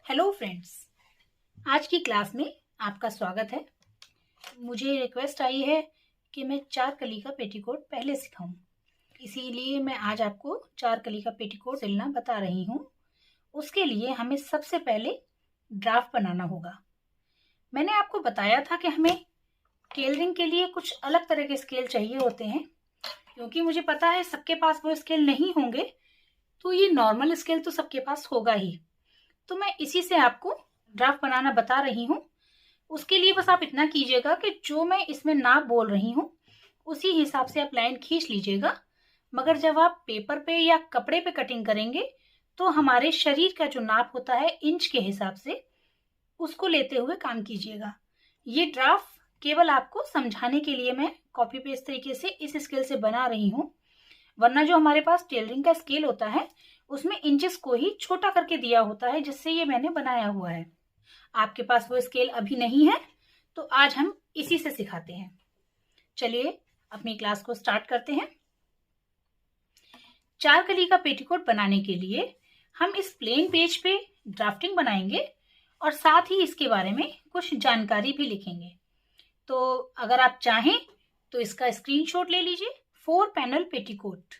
Hello friends, आज की class में आपका स्वागत है। मुझे रिक्वेस्ट आई है कि मैं 4 कली का पेटीकोट पहले सिखाऊं, इसीलिए मैं आज आपको 4 कली का पेटीकोट सिलना बता रही हूं। उसके लिए हमें सबसे पहले ड्राफ्ट बनाना होगा। मैंने आपको बताया था कि हमें टेलरिंग के लिए कुछ अलग तरह के स्केल चाहिए होते हैं, क्योंकि मुझे पता है सबके पास वो स्केल नहीं होंगे, तो ये नॉर्मल स्केल तो सबके पास होगा ही। तो मैं इसी से आपको ड्राफ्ट बनाना बता रही हूँ। उसके लिए बस आप इतना कीजिएगा कि जो मैं इसमें नाप बोल रही हूँ उसी हिसाब से आप लाइन खींच लीजिएगा। मगर जब आप पेपर पे या कपड़े पे कटिंग करेंगे तो हमारे शरीर का जो नाप होता है इंच के हिसाब से, उसको लेते हुए काम कीजिएगा। ये ड्राफ्ट केवल आपको समझाने के लिए मैं कॉपी पेस्ट तरीके से इस स्केल से बना रही हूँ, वरना जो हमारे पास टेलरिंग का स्केल होता है उसमें इंचेस को ही छोटा करके दिया होता है, जिससे ये मैंने बनाया हुआ है। आपके पास वो स्केल अभी नहीं है तो आज हम इसी से सिखाते हैं। चलिए अपनी क्लास को स्टार्ट करते हैं। 4 कली का पेटीकोट बनाने के लिए हम इस प्लेन पेज पे ड्राफ्टिंग बनाएंगे और साथ ही इसके बारे में कुछ जानकारी भी लिखेंगे। तो अगर आप चाहें तो इसका स्क्रीनशॉट ले लीजिए। 4 पैनल पेटीकोट,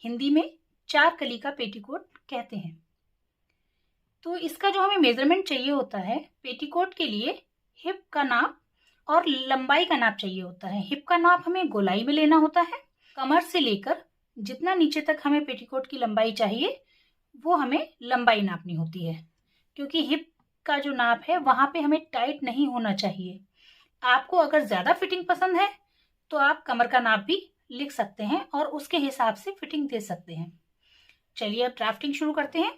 हिंदी में 4 कली का पेटीकोट कहते हैं। तो इसका जो हमें मेजरमेंट चाहिए होता है पेटीकोट के लिए, हिप का नाप और लंबाई का नाप चाहिए होता है। हिप का नाप हमें गोलाई में लेना होता है। कमर से लेकर जितना नीचे तक हमें पेटीकोट की लंबाई चाहिए वो हमें लंबाई नापनी होती है, क्योंकि हिप का जो नाप है वहां पे हमें टाइट नहीं होना चाहिए। आपको अगर ज्यादा फिटिंग पसंद है तो आप कमर का नाप भी लिख सकते हैं और उसके हिसाब से फिटिंग दे सकते हैं। चलिए अब ड्राफ्टिंग शुरू करते हैं।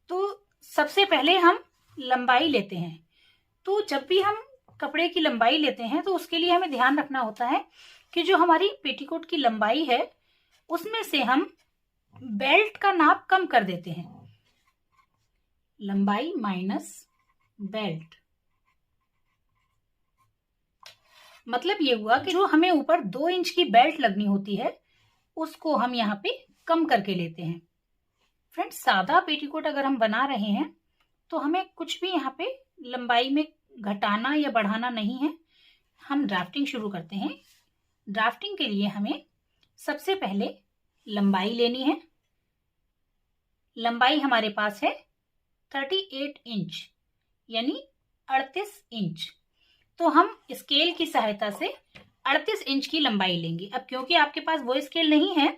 तो सबसे पहले हम लंबाई लेते हैं। तो जब भी हम कपड़े की लंबाई लेते हैं तो उसके लिए हमें ध्यान रखना होता है कि जो हमारी पेटीकोट की लंबाई है उसमें से हम बेल्ट का नाप कम कर देते हैं। लंबाई माइनस बेल्ट, मतलब ये हुआ कि जो हमें ऊपर 2 इंच की बेल्ट लगनी होती है उसको हम यहाँ पे कम करके लेते हैं। फ्रेंड्स, सादा पेटीकोट अगर हम बना रहे हैं तो हमें कुछ भी यहाँ पे लंबाई में घटाना या बढ़ाना नहीं है। हम ड्राफ्टिंग शुरू करते हैं। ड्राफ्टिंग के लिए हमें सबसे पहले लंबाई लेनी है। लंबाई हमारे पास है 38 इंच यानी 38 इंच। तो हम स्केल की सहायता से 38 इंच की लंबाई लेंगे। अब क्योंकि आपके पास वो स्केल नहीं है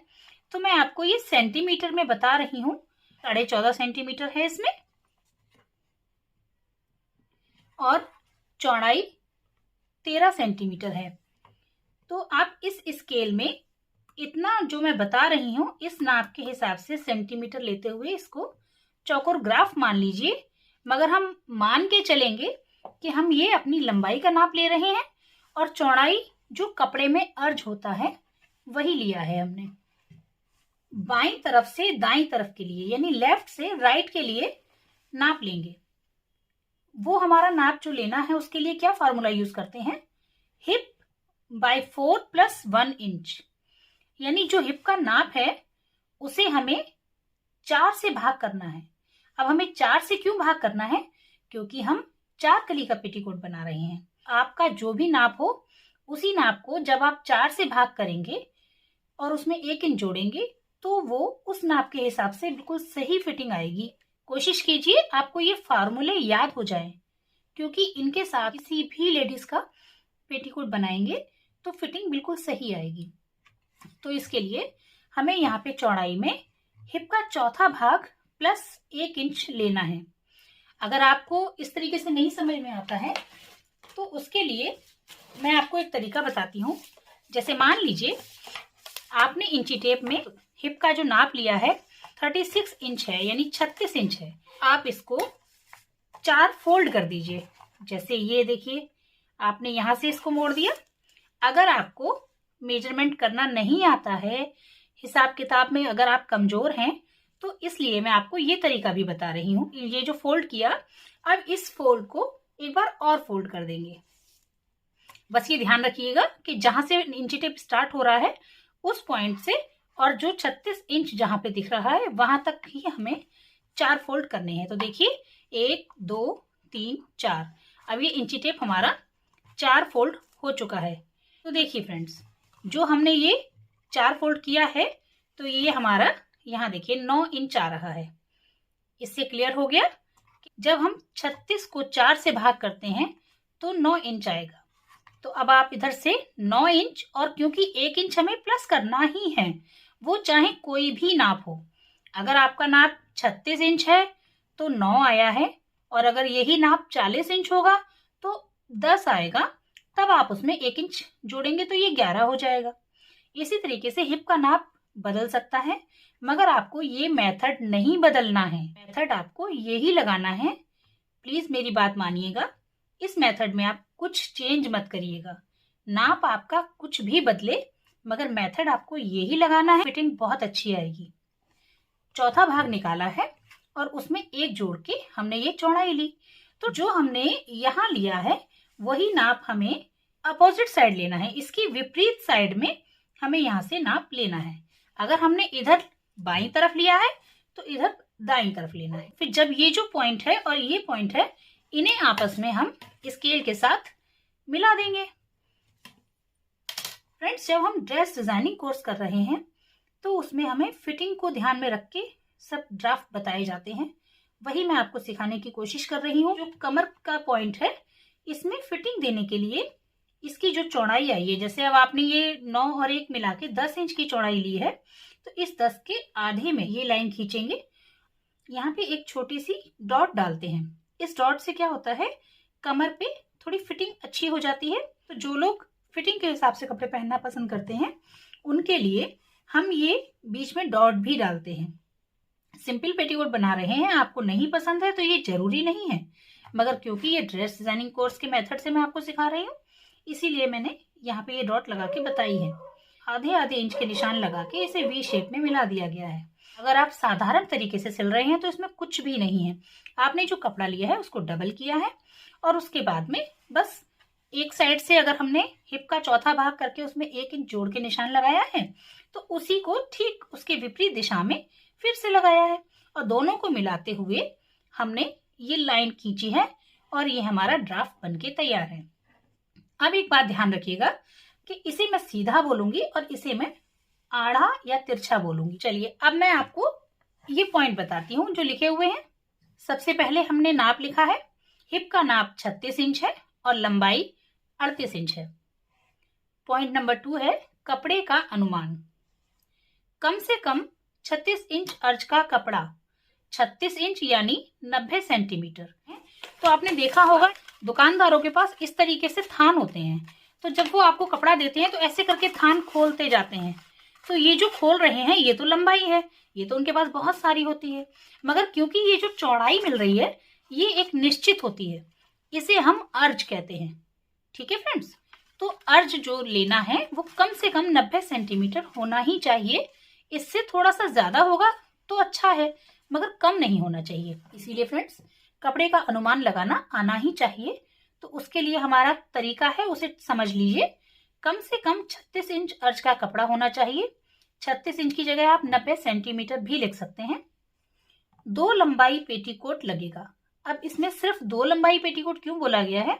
तो मैं आपको ये सेंटीमीटर में बता रही हूँ। 14.5 सेंटीमीटर है इसमें और चौड़ाई 13 सेंटीमीटर है। तो आप इस स्केल में इतना जो मैं बता रही हूँ इस नाप के हिसाब से सेंटीमीटर लेते हुए इसको चौकोर ग्राफ मान लीजिए। मगर हम मान के चलेंगे कि हम ये अपनी लंबाई का नाप ले रहे हैं और चौड़ाई जो कपड़े में अर्ज होता है वही लिया है हमने। बाईं तरफ से दाईं तरफ के लिए यानी लेफ्ट से राइट के लिए नाप लेंगे। वो हमारा नाप जो लेना है उसके लिए क्या फॉर्मूला यूज करते हैं, हिप बाय 4 प्लस 1 इंच। यानी जो हिप का नाप है उसे हमें 4 से भाग करना है। अब हमें 4 से क्यों भाग करना है, क्योंकि हम 4 कली का पेटीकोट बना रहे हैं। आपका जो भी नाप हो उसी नाप को जब आप 4 से भाग करेंगे और उसमें 1 इंच जोड़ेंगे तो वो उस नाप के हिसाब से बिल्कुल सही फिटिंग आएगी। कोशिश कीजिए आपको ये फार्मूले याद हो जाए, क्योंकि इनके साथ किसी भी लेडीज का पेटीकोट बनाएंगे तो फिटिंग बिल्कुल सही आएगी। तो इसके लिए हमें यहाँ पे चौड़ाई में हिप का चौथा भाग प्लस 1 इंच लेना है। अगर आपको इस तरीके से नहीं समझ में आता है तो उसके लिए मैं आपको एक तरीका बताती हूँ। जैसे मान लीजिए आपने इंची टेप में हिप का जो नाप लिया है 36 इंच है यानी 36 इंच है। आप इसको 4 फोल्ड कर दीजिए। जैसे ये देखिए, आपने यहां से इसको मोड़ दिया। अगर आपको मेजरमेंट करना नहीं आता है, हिसाब किताब में अगर आप कमजोर हैं, तो इसलिए मैं आपको ये तरीका भी बता रही हूँ। ये जो फोल्ड किया, अब इस फोल्ड को एक बार और फोल्ड कर देंगे। बस ये ध्यान रखिएगा कि जहां से इंची टेप स्टार्ट हो रहा है उस पॉइंट से और जो 36 इंच जहां पे दिख रहा है वहां तक ही हमें 4 फोल्ड करने हैं। तो देखिए 1 2 3 4। अब ये इंची टेप हमारा 4 फोल्ड हो चुका है। तो देखिए फ्रेंड्स, जो हमने ये 4 फोल्ड किया है तो ये हमारा यहाँ देखिए 9 इंच आ रहा है। इससे क्लियर हो गया कि जब हम 36 को 4 से भाग करते हैं तो 9 इंच आएगा। तो अब आप इधर से 9 इंच, और क्योंकि 1 इंच हमें प्लस करना ही है, वो चाहे कोई भी नाप हो। अगर आपका नाप 36 इंच है तो 9 आया है, और अगर यही नाप 40 इंच होगा तो 10 आएगा। तब आप उसमें 1 इंच जोड़ेंगे तो ये 11 हो जाएगा। इसी तरीके से हिप का नाप बदल सकता है, मगर आपको ये मेथड नहीं बदलना है। मेथड आपको यही लगाना है। प्लीज मेरी बात मानिएगा, इस मेथड में आप कुछ चेंज मत करिएगा। नाप आपका कुछ भी बदले, मगर मेथड आपको यही लगाना है। फिटिंग बहुत अच्छी आएगी। चौथा भाग निकाला है और उसमें 1 जोड़ के हमने ये चौड़ाई ली। तो जो हमने यहाँ लिया है वही नाप हमें अपोजिट साइड लेना है। इसकी विपरीत साइड में हमें यहाँ से नाप लेना है। अगर हमने इधर बाईं तरफ लिया है तो इधर दाईं तरफ लेना है। फिर जब ये जो पॉइंट है और ये पॉइंट है, इन्हें आपस में हम स्केल के साथ मिला देंगे। फ्रेंड्स, जब हम ड्रेस डिजाइनिंग कोर्स कर रहे हैं तो उसमें हमें फिटिंग को ध्यान में रख के सब ड्राफ्ट बताए जाते हैं। वही मैं आपको सिखाने की कोशिश कर रही हूँ। जो कमर का पॉइंट है, इसमें फिटिंग देने के लिए इसकी जो चौड़ाई आई है, जैसे अब आपने ये 9 और 1 मिला के 10 इंच की चौड़ाई ली है, तो इस 10 के आधे में ये लाइन खींचेंगे। यहाँ पे एक छोटी सी डॉट डालते हैं। इस डॉट से क्या होता है, कमर पे थोड़ी फिटिंग अच्छी हो जाती है। तो जो लोग फिटिंग के हिसाब से कपड़े पहनना पसंद करते हैं, उनके लिए हम ये बीच में डॉट भी डालते हैं। सिंपल पेटीकोट बना रहे हैं, आपको नहीं पसंद है तो ये जरूरी नहीं है, मगर क्योंकि ये ड्रेस डिजाइनिंग कोर्स के मेथड से मैं आपको सिखा रही हूँ, इसीलिए मैंने यहाँ पे ये डॉट लगा के बताई है। आधे आधे इंच के निशान लगा के इसे वी शेप में मिला दिया गया है। अगर आप साधारण तरीके से सिल रहे हैं तो इसमें कुछ भी नहीं है। आपने जो कपड़ा लिया है उसको डबल किया है, और उसके बाद में बस एक साइड से अगर हमने हिप का चौथा भाग करके उसमें 1 इंच जोड़ के निशान लगाया है, तो उसी को ठीक उसके विपरीत दिशा में फिर से लगाया है, और दोनों को मिलाते हुए हमने ये लाइन खींची है, और ये हमारा ड्राफ्ट बनके तैयार है। अब एक बात ध्यान रखिएगा कि इसे मैं सीधा बोलूंगी और इसे मैं आड़ा या तिरछा बोलूंगी। चलिए अब मैं आपको ये पॉइंट बताती हूँ जो लिखे हुए हैं। सबसे पहले हमने नाप लिखा है। हिप का नाप 36 इंच है और लंबाई 38 इंच है। पॉइंट नंबर 2 है कपड़े का अनुमान। कम से कम 36 इंच अर्ज का कपड़ा, 36 इंच यानी 90 सेंटीमीटर है। तो आपने देखा होगा दुकानदारों के पास इस तरीके से थान होते हैं, तो जब वो आपको कपड़ा देते हैं तो ऐसे करके थान खोलते जाते हैं। तो ये जो खोल रहे हैं ये तो लंबाई है, ये तो उनके पास बहुत सारी होती है, मगर क्योंकि ये जो चौड़ाई मिल रही है ये एक निश्चित होती है, इसे हम अर्ज कहते हैं। ठीक है फ्रेंड्स, तो अर्ज जो लेना है वो कम से कम 90 सेंटीमीटर होना ही चाहिए। इससे थोड़ा सा ज्यादा होगा तो अच्छा है, मगर कम नहीं होना चाहिए। इसीलिए फ्रेंड्स, कपड़े का अनुमान लगाना आना ही चाहिए। तो उसके लिए हमारा तरीका है, उसे समझ लीजिए। कम से कम 36 इंच अर्ज का कपड़ा होना चाहिए। 36 इंच की जगह आप 90 सेंटीमीटर भी लिख सकते हैं। 2 लंबाई पेटीकोट लगेगा। अब इसमें सिर्फ 2 लंबाई पेटीकोट क्यों बोला गया है,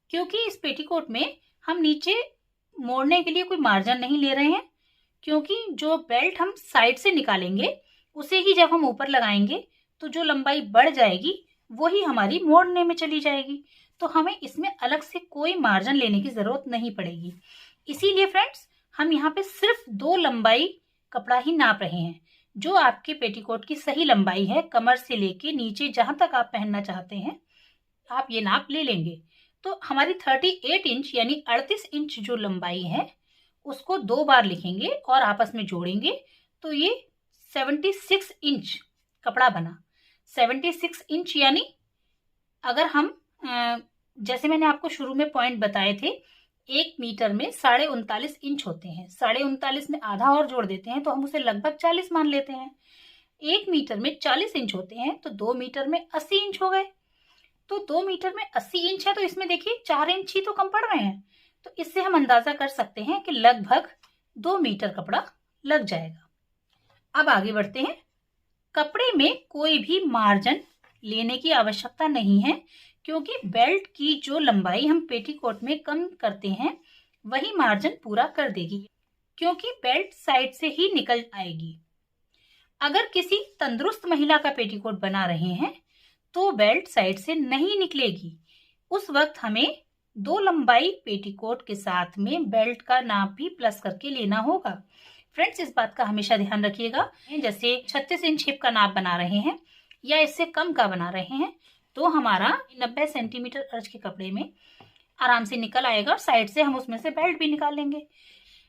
क्योंकि इस पेटीकोट में हम नीचे मोड़ने के लिए कोई मार्जिन नहीं ले रहे हैं, क्योंकि जो बेल्ट हम साइड से निकालेंगे उसे ही जब हम ऊपर लगाएंगे तो जो लंबाई बढ़ जाएगी वही हमारी मोड़ने में चली जाएगी। तो हमें इसमें अलग से कोई मार्जिन लेने की जरूरत नहीं पड़ेगी। इसीलिए फ्रेंड्स, हम यहाँ पे सिर्फ 2 लंबाई कपड़ा ही नाप रहे हैं। जो आपके पेटीकोट की सही लंबाई है, कमर से लेके नीचे जहां तक आप पहनना चाहते हैं, आप ये नाप ले लेंगे। तो हमारी 38 इंच यानी 38 इंच जो लंबाई है उसको 2 बार लिखेंगे और आपस में जोड़ेंगे, तो ये 76 इंच कपड़ा बना। 76 इंच यानी अगर हम जैसे मैंने आपको शुरू में पॉइंट बताए थे, 1 मीटर में 39.5 इंच होते हैं। 39.5 में आधा और जोड़ देते हैं तो हम उसे लगभग 40 मान लेते हैं। 1 मीटर में 40 इंच होते हैं तो 2 मीटर में 80 इंच हो गए। तो 2 मीटर में 80 इंच है तो इसमें देखिए 4 इंच ही तो कम पड़ रहे हैं। तो इससे हम अंदाजा कर सकते हैं कि लगभग 2 मीटर कपड़ा लग जाएगा। अब आगे बढ़ते हैं। कपड़े में कोई भी मार्जिन लेने की आवश्यकता नहीं है, क्योंकि बेल्ट की जो लंबाई हम पेटीकोट में कम करते हैं वही मार्जिन पूरा कर देगी, क्योंकि बेल्ट साइड से ही निकल आएगी। अगर किसी तंदुरुस्त महिला का पेटीकोट बना रहे हैं तो बेल्ट साइड से नहीं निकलेगी। उस वक्त हमें 2 लंबाई पेटीकोट के साथ में बेल्ट का नाप भी प्लस करके लेना होगा। फ्रेंड्स, इस बात का हमेशा ध्यान रखिएगा। जैसे 36 इंच हिप का नाप बना रहे हैं या इससे कम का बना रहे हैं तो हमारा 90 सेंटीमीटर अर्ज के कपड़े में आराम से निकल आएगा और साइड से हम उसमें से बेल्ट भी निकाल लेंगे।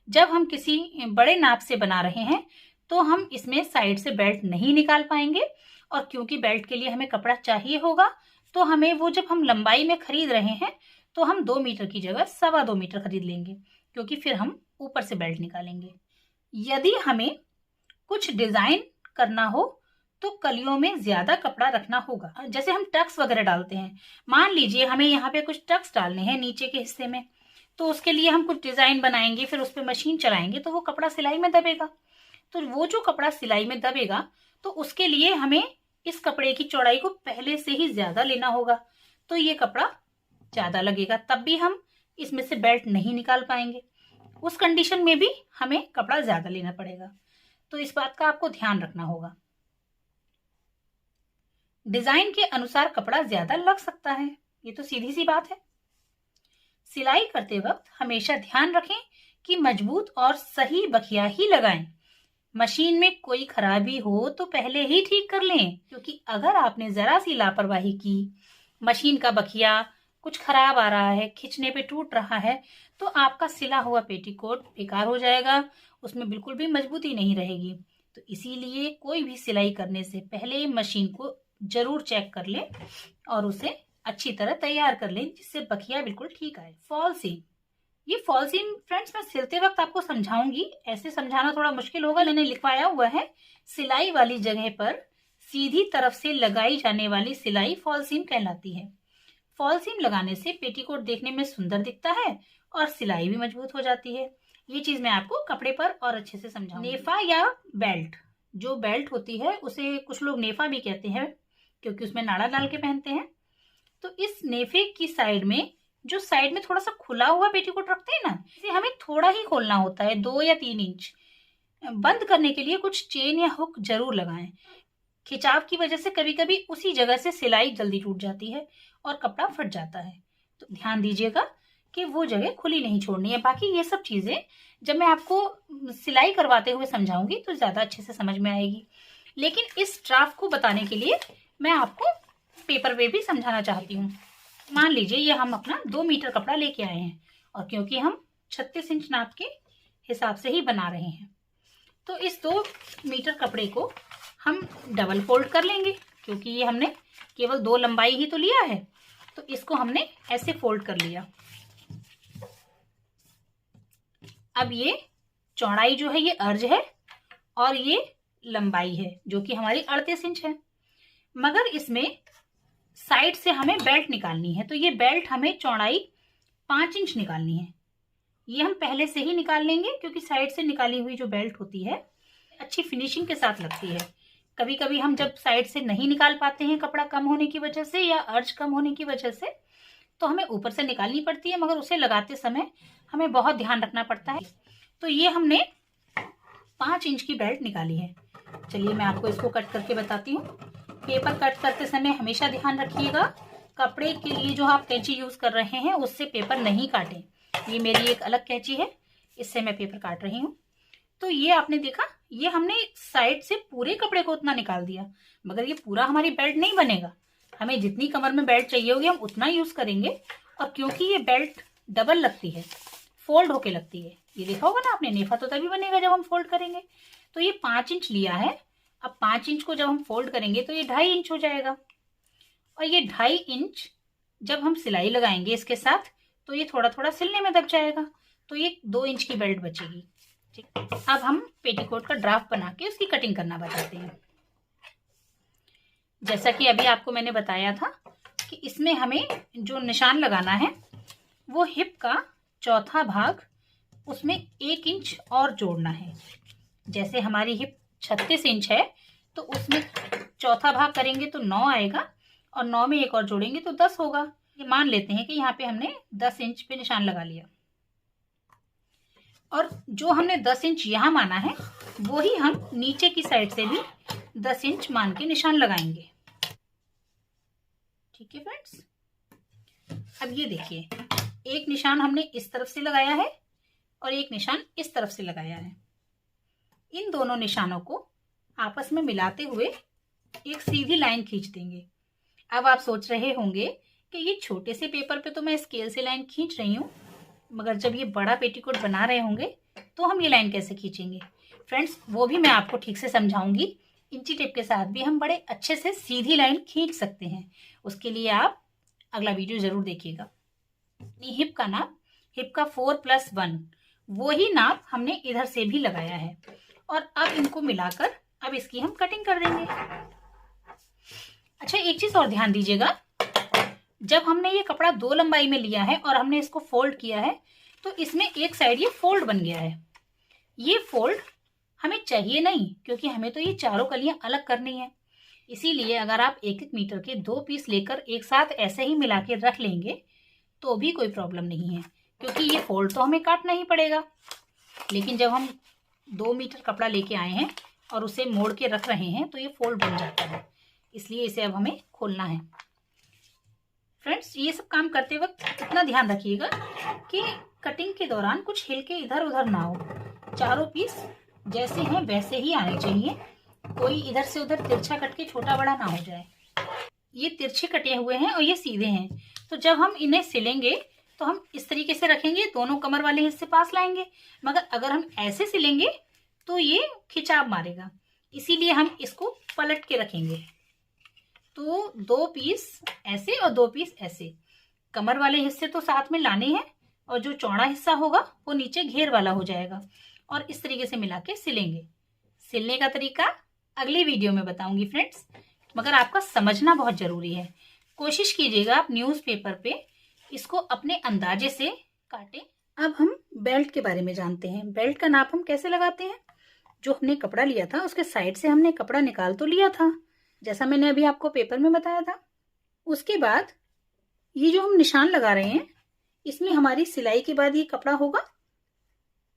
जब हम किसी बड़े नाप से बना रहे हैं तो हम इसमें साइड से बेल्ट नहीं निकाल पाएंगे, और क्योंकि बेल्ट के लिए हमें कपड़ा चाहिए होगा तो हमें वो जब हम लंबाई में खरीद रहे हैं तो हम 2 मीटर की जगह 2.25 मीटर खरीद लेंगे, क्योंकि फिर हम ऊपर से बेल्ट निकालेंगे। यदि हमें कुछ डिजाइन करना हो तो कलियों में ज्यादा कपड़ा रखना होगा। जैसे हम टक्स वगैरह डालते हैं, मान लीजिए हमें यहाँ पे कुछ टक्स डालने हैं नीचे के हिस्से में, तो उसके लिए हम कुछ डिजाइन बनाएंगे, फिर उस पर मशीन चलाएंगे तो वो कपड़ा सिलाई में दबेगा। तो वो जो कपड़ा सिलाई में दबेगा तो उसके लिए हमें इस कपड़े की चौड़ाई को पहले से ही ज्यादा लेना होगा, तो ये कपड़ा ज्यादा लगेगा, तब भी हम इसमें से बेल्ट नहीं निकाल पाएंगे। उस कंडीशन में भी हमें कपड़ा ज्यादा लेना पड़ेगा, तो इस बात का आपको ध्यान रखना होगा। डिजाइन के अनुसार कपड़ा ज्यादा लग सकता है, ये तो सीधी सी बात है। सिलाई करते वक्त हमेशा ध्यान रखें कि मजबूत और सही बखिया ही लगाएं। मशीन में कोई खराबी हो तो पहले ही ठीक कर लें, क्योंकि अगर आपने जरा सी लापरवाही की, मशीन का बखिया कुछ खराब आ रहा है, खींचने पे टूट रहा है, तो आपका सिला हुआ पेटीकोट बेकार हो जाएगा, उसमें बिल्कुल भी मजबूती नहीं रहेगी। तो इसीलिए कोई भी सिलाई करने से पहले मशीन को जरूर चेक कर लें और उसे अच्छी तरह तैयार कर लें, जिससे बखिया बिल्कुल ठीक आए। फॉल सीम, ये फॉल सीम फ्रेंड्स मैं सिलते वक्त आपको समझाऊंगी, ऐसे समझाना थोड़ा मुश्किल होगा। मैंने लिखवाया हुआ है, सिलाई वाली जगह पर सीधी तरफ से लगाई जाने वाली सिलाई फॉल सीम कहलाती है। फॉल सीम लगाने से पेटीकोट देखने में सुंदर दिखता है और सिलाई भी मजबूत हो जाती है। ये चीज मैं आपको कपड़े पर और अच्छे से समझाऊंगी। नेफा या बेल्ट, जो बेल्ट होती है उसे कुछ लोग नेफा भी कहते हैं, क्योंकि उसमें नाड़ा डाल के पहनते हैं। तो इस नेफे की साइड में, जो साइड में थोड़ा सा खुला हुआ पेटीकोट रखते हैं ना, इसे हमें थोड़ा ही खोलना होता है, 2 या 3 इंच। बंद करने के लिए कुछ चेन या हुक जरूर लगाएं। खिंचाव की वजह से कभी कभी उसी जगह से सिलाई जल्दी टूट जाती है और कपड़ा फट जाता है, तो ध्यान दीजिएगा कि वो जगह खुली नहीं छोड़नी है। बाकी ये सब चीजें जब मैं आपको सिलाई करवाते हुए समझाऊंगी तो ज्यादा अच्छे से समझ में आएगी, लेकिन इस ड्राफ्ट को बताने के लिए मैं आपको पेपर पे भी समझाना चाहती हूँ। मान लीजिए ये हम अपना 2 मीटर कपड़ा लेके आए हैं, और क्योंकि हम 36 इंच नाप के हिसाब से ही बना रहे हैं, तो इस 2 मीटर कपड़े को हम डबल फोल्ड कर लेंगे, क्योंकि ये हमने केवल 2 लंबाई ही तो लिया है, तो इसको हमने ऐसे फोल्ड कर लिया। अब ये चौड़ाई जो है ये अर्ज है और ये लंबाई है जो कि हमारी 38 इंच है, मगर इसमें साइड से हमें बेल्ट निकालनी है, तो ये बेल्ट हमें चौड़ाई 5 इंच निकालनी है। ये हम पहले से ही निकाल लेंगे, क्योंकि साइड से निकाली हुई जो बेल्ट होती है अच्छी फिनिशिंग के साथ लगती है। कभी कभी हम जब साइड से नहीं निकाल पाते हैं कपड़ा कम होने की वजह से या अर्ज कम होने की वजह से, तो हमें ऊपर से निकालनी पड़ती है, मगर उसे लगाते समय हमें बहुत ध्यान रखना पड़ता है। तो ये हमने 5 इंच की बेल्ट निकाली है। चलिए मैं आपको इसको कट करके बताती हूँ। पेपर कट करते समय हमेशा ध्यान रखिएगा, कपड़े के लिए जो आप कैंची यूज कर रहे हैं उससे पेपर नहीं काटें। ये मेरी एक अलग कैंची है, इससे मैं पेपर काट रही हूँ। तो ये आपने देखा, ये हमने साइड से पूरे कपड़े को उतना निकाल दिया, मगर ये पूरा हमारी बेल्ट नहीं बनेगा। हमें जितनी कमर में बेल्ट चाहिए होगी हम उतना यूज करेंगे, और क्योंकि ये बेल्ट डबल लगती है, फोल्ड होके लगती है, ये देखा होगा ना आपने, नेफा तो तभी बनेगा जब हम फोल्ड करेंगे। तो ये 5 इंच लिया है, अब 5 इंच को जब हम फोल्ड करेंगे तो ये 2.5 इंच हो जाएगा, और ये 2.5 इंच जब हम सिलाई लगाएंगे इसके साथ तो ये थोड़ा थोड़ा सिलने में दब जाएगा, तो ये 2 इंच की बेल्ट बचेगी। ठीक, अब हम पेटीकोट का ड्राफ्ट बना के उसकी कटिंग करना बताते हैं। जैसा कि अभी आपको मैंने बताया था कि इसमें हमें जो निशान लगाना है वो हिप का चौथा भाग, उसमें 1 इंच और जोड़ना है। जैसे हमारी हिप 36 इंच है तो उसमें चौथा भाग करेंगे तो 9 आएगा और 9 में एक और जोड़ेंगे तो 10 होगा। ये मान लेते हैं कि यहाँ पे हमने 10 इंच पे निशान लगा लिया और जो हमने 10 इंच यहाँ माना है वही हम नीचे की साइड से भी 10 इंच मान के निशान लगाएंगे। ठीक है फ्रेंड्स, अब ये देखिए, एक निशान हमने इस तरफ से लगाया है और एक निशान इस तरफ से लगाया है। इन दोनों निशानों को आपस में मिलाते हुए एक सीधी लाइन खींच देंगे। अब आप सोच रहे होंगे कि ये छोटे से पेपर पे तो मैं स्केल से लाइन खींच रही हूँ, मगर जब ये बड़ा पेटीकोट बना रहे होंगे तो हम ये लाइन कैसे खींचेंगे। फ्रेंड्स, वो भी मैं आपको ठीक से समझाऊंगी। इंची टेप के साथ भी हम बड़े अच्छे से सीधी लाइन खींच सकते हैं। उसके लिए आप अगला वीडियो जरूर देखिएगा। हिप का नाप, हिप का 4+1 वो ही नाप हमने इधर से भी लगाया है और अब इनको मिलाकर अब इसकी हम कटिंग कर देंगे। अच्छा, एक चीज और ध्यान दीजिएगा, जब हमने ये कपड़ा 2 लंबाई में लिया है और हमने इसको फोल्ड किया है तो इसमें एक साइड ये फोल्ड बन गया है। ये फोल्ड हमें चाहिए नहीं, क्योंकि हमें तो ये चारों कलियां अलग करनी है। इसीलिए अगर आप 1-1 मीटर के 2 पीस लेकर एक साथ ऐसे ही मिला के रख लेंगे तो भी कोई प्रॉब्लम नहीं है, क्योंकि ये फोल्ड तो हमें काटना ही पड़ेगा। लेकिन जब हम 2 मीटर कपड़ा लेके आए हैं और उसे मोड़ के रख रहे हैं तो ये फोल्ड बन जाता है, इसलिए इसे अब हमें खोलना है। फ्रेंड्स, ये सब काम करते वक्त इतना ध्यान रखिएगा कि कटिंग के दौरान कुछ हिल के इधर उधर ना हो। चारों पीस जैसे हैं वैसे ही आने चाहिए, कोई इधर से उधर तिरछा कट के छोटा बड़ा ना हो जाए। ये तिरछे कटे हुए हैं और ये सीधे हैं, तो जब हम इन्हें सिलेंगे तो हम इस तरीके से रखेंगे, दोनों कमर वाले हिस्से पास लाएंगे। मगर अगर हम ऐसे सिलेंगे तो ये खिंचाव मारेगा, इसीलिए हम इसको पलट के रखेंगे। तो 2 पीस ऐसे और 2 पीस ऐसे, कमर वाले हिस्से तो साथ में लाने हैं और जो चौड़ा हिस्सा होगा वो नीचे घेर वाला हो जाएगा और इस तरीके से मिला के सिलेंगे। सिलने का तरीका अगले वीडियो में बताऊंगी फ्रेंड्स, मगर आपका समझना बहुत जरूरी है। कोशिश कीजिएगा आप न्यूज़पेपर पे इसको अपने अंदाजे से काटें। अब हम बेल्ट के बारे में जानते हैं। बेल्ट का नाप हम कैसे लगाते हैं। जो हमने कपड़ा लिया था उसके साइड से हमने कपड़ा निकाल तो लिया था, जैसा मैंने अभी आपको पेपर में बताया था। उसके बाद ये जो हम निशान लगा रहे हैं इसमें हमारी सिलाई के बाद ये कपड़ा होगा।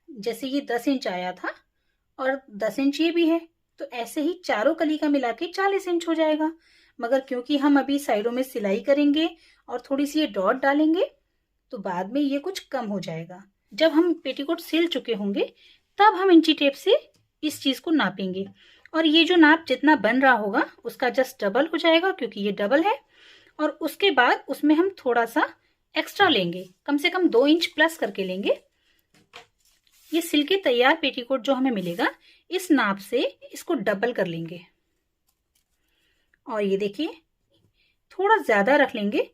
जैसे ये 10 इंच आया था और 10 इंच ये भी है, तो ऐसे ही चारों कली का मिला के 40 इंच हो जाएगा। मगर क्योंकि हम अभी साइडों में सिलाई करेंगे और थोड़ी सी ये डॉट डालेंगे तो बाद में ये कुछ कम हो जाएगा। जब हम पेटीकोट सिल चुके होंगे तब हम इंची टेप से इस चीज को नापेंगे और ये जो नाप जितना बन रहा होगा उसका जस्ट डबल हो जाएगा, क्योंकि ये डबल है। और उसके बाद उसमें हम थोड़ा सा एक्स्ट्रा लेंगे, कम से कम 2 इंच प्लस करके लेंगे। ये सिल के तैयार पेटीकोट जो हमें मिलेगा इस नाप से इसको डबल कर लेंगे और ये देखिए थोड़ा ज्यादा रख लेंगे।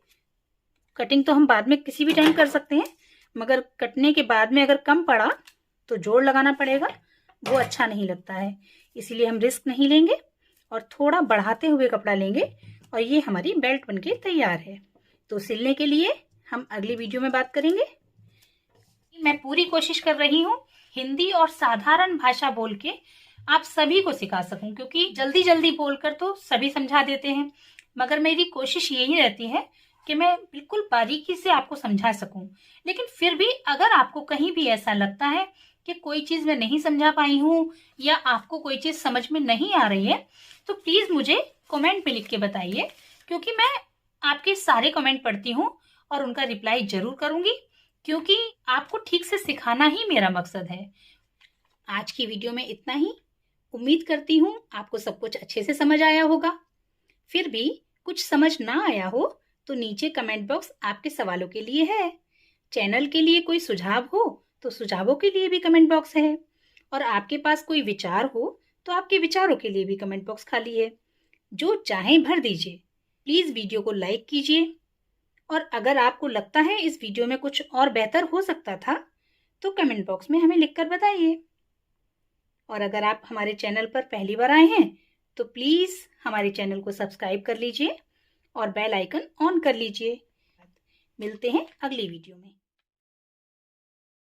कटिंग तो हम बाद में किसी भी टाइम कर सकते हैं, मगर कटने के बाद में अगर कम पड़ा तो जोड़ लगाना पड़ेगा, वो अच्छा नहीं लगता है। इसीलिए हम रिस्क नहीं लेंगे और थोड़ा बढ़ाते हुए कपड़ा लेंगे और ये हमारी बेल्ट बनके तैयार है। तो सिलने के लिए हम अगली वीडियो में बात करेंगे। मैं पूरी कोशिश कर रही हूँ हिंदी और साधारण भाषा बोल के आप सभी को सिखा सकूं, क्योंकि जल्दी जल्दी बोलकर तो सभी समझा देते हैं, मगर मेरी कोशिश यही रहती है कि मैं बिल्कुल बारीकी से आपको समझा सकूं। लेकिन फिर भी अगर आपको कहीं भी ऐसा लगता है कि कोई चीज मैं नहीं समझा पाई हूँ या आपको कोई चीज समझ में नहीं आ रही है तो प्लीज मुझे कमेंट में लिख के बताइए, क्योंकि मैं आपके सारे कमेंट पढ़ती हूँ और उनका रिप्लाई जरूर करूंगी, क्योंकि आपको ठीक से सिखाना ही मेरा मकसद है। आज की वीडियो में इतना ही। उम्मीद करती हूँ आपको सब कुछ अच्छे से समझ आया होगा। फिर भी कुछ समझ ना आया हो तो नीचे कमेंट बॉक्स आपके सवालों के लिए है। चैनल के लिए कोई सुझाव हो तो सुझावों के लिए भी कमेंट बॉक्स है, और आपके पास कोई विचार हो तो आपके विचारों के लिए भी कमेंट बॉक्स खाली है। जो चाहें भर दीजिए। प्लीज वीडियो को लाइक कीजिए, और अगर आपको लगता है इस वीडियो में कुछ और बेहतर हो सकता था तो कमेंट बॉक्स में हमें लिखकर बताइए। और अगर आप हमारे चैनल पर पहली बार आए हैं तो प्लीज हमारे चैनल को सब्सक्राइब कर लीजिए और बेल आइकन ऑन कर लीजिए। मिलते हैं अगली वीडियो में।